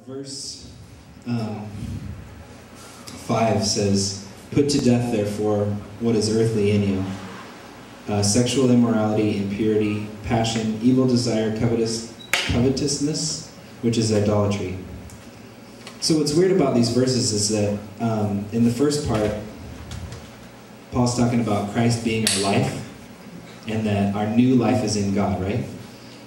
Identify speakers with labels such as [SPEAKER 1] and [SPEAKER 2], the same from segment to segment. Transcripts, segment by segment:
[SPEAKER 1] Verse 5 says, "Put to death, therefore, what is earthly in you, sexual immorality, impurity, passion, evil desire, covetousness, which is idolatry." So what's weird about these verses is that in the first part, Paul's talking about Christ being our life, and that our new life is in God, right?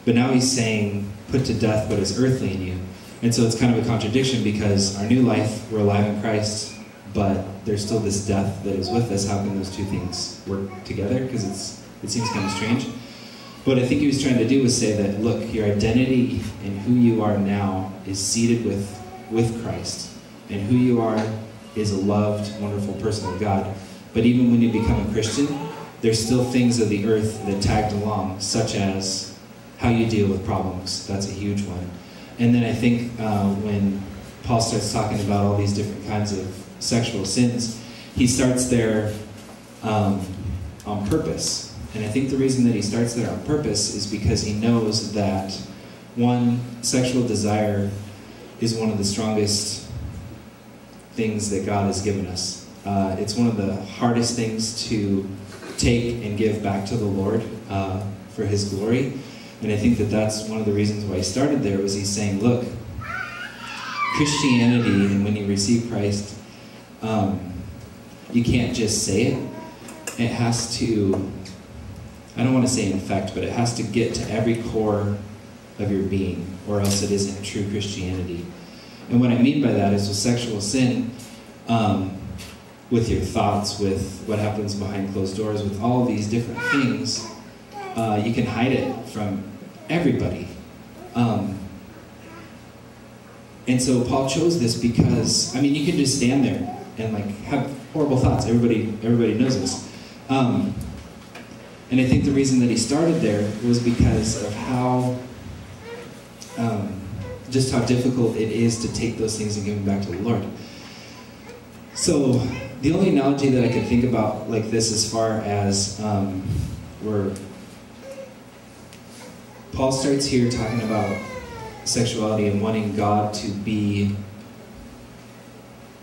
[SPEAKER 1] But now he's saying, put to death what is earthly in you. And so it's kind of a contradiction, because our new life, we're alive in Christ, but there's still this death that is with us. How can those two things work together? Because it seems kind of strange. But I think he was trying to do was say that, look, your identity and who you are now is seated with Christ. And who you are is a loved, wonderful person of God. But even when you become a Christian, there's still things of the earth that tagged along, such as how you deal with problems. That's a huge one. And then I think when Paul starts talking about all these different kinds of sexual sins, he starts there on purpose. And I think the reason that he starts there on purpose is because he knows that, one, sexual desire is one of the strongest things that God has given us. It's one of the hardest things to take and give back to the Lord for His glory. And I think that that's one of the reasons why he started there, was he's saying, look, Christianity, and when you receive Christ, you can't just say it. It has to, I don't want to say infect, but it has to get to every core of your being, or else it isn't true Christianity. And what I mean by that is with sexual sin, with your thoughts, with what happens behind closed doors, with all these different things, you can hide it from everybody. And so Paul chose this because, I mean, you can just stand there and like have horrible thoughts. Everybody knows this. And I think the reason that he started there was because of how, just how difficult it is to take those things and give them back to the Lord. So the only analogy that I could think about like this, as far as where Paul starts here talking about sexuality and wanting God to be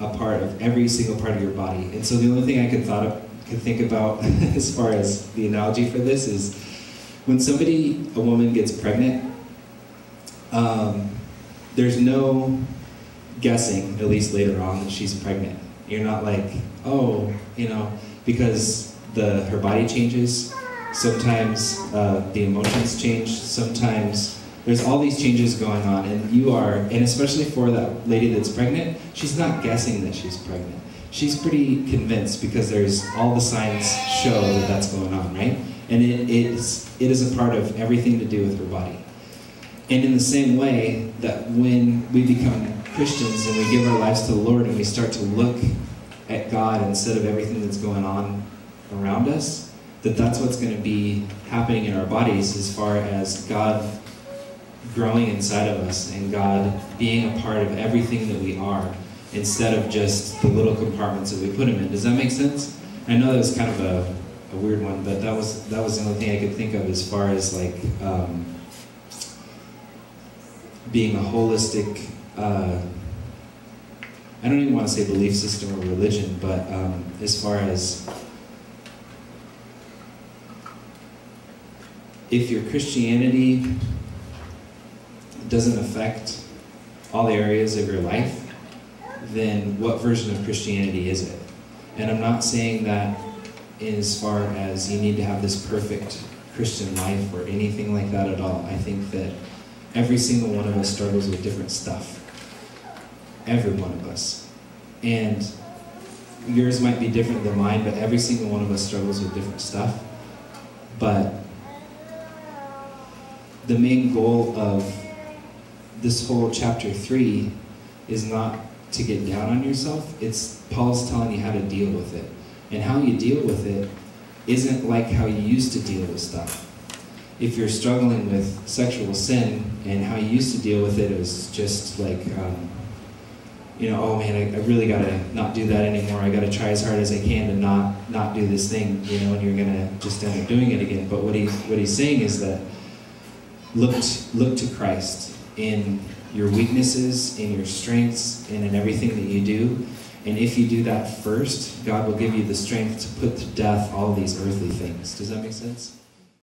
[SPEAKER 1] a part of every single part of your body. And so the only thing I could think about as far as the analogy for this is when a woman gets pregnant, there's no guessing, at least later on, that she's pregnant. You're not like, oh, because her body changes. Sometimes the emotions change. Sometimes there's all these changes going on, and especially for that lady that's pregnant, she's not guessing that she's pregnant. She's pretty convinced, because there's all the signs show that that's going on, right? And it is a part of everything to do with her body. And in the same way that when we become Christians and we give our lives to the Lord and we start to look at God instead of everything that's going on around us, that's what's going to be happening in our bodies, as far as God growing inside of us and God being a part of everything that we are, instead of just the little compartments that we put Him in. Does that make sense? I know that was kind of a weird one, but that was the only thing I could think of as far as like being a holistic, I don't even want to say belief system or religion, but as far as if your Christianity doesn't affect all the areas of your life, then what version of Christianity is it? And I'm not saying that as far as you need to have this perfect Christian life or anything like that at all. I think that every single one of us struggles with different stuff. Every one of us. And yours might be different than mine, but every single one of us struggles with different stuff. But the main goal of this whole chapter 3 is not to get down on yourself. It's Paul's telling you how to deal with it. And how you deal with it isn't like how you used to deal with stuff. If you're struggling with sexual sin and how you used to deal with it, was just like, oh man, I really gotta not do that anymore. I gotta try as hard as I can to not do this thing, and you're gonna just end up doing it again. But what he's saying is that look to Christ in your weaknesses, in your strengths, and in everything that you do. And if you do that first, God will give you the strength to put to death all these earthly things. Does that make sense?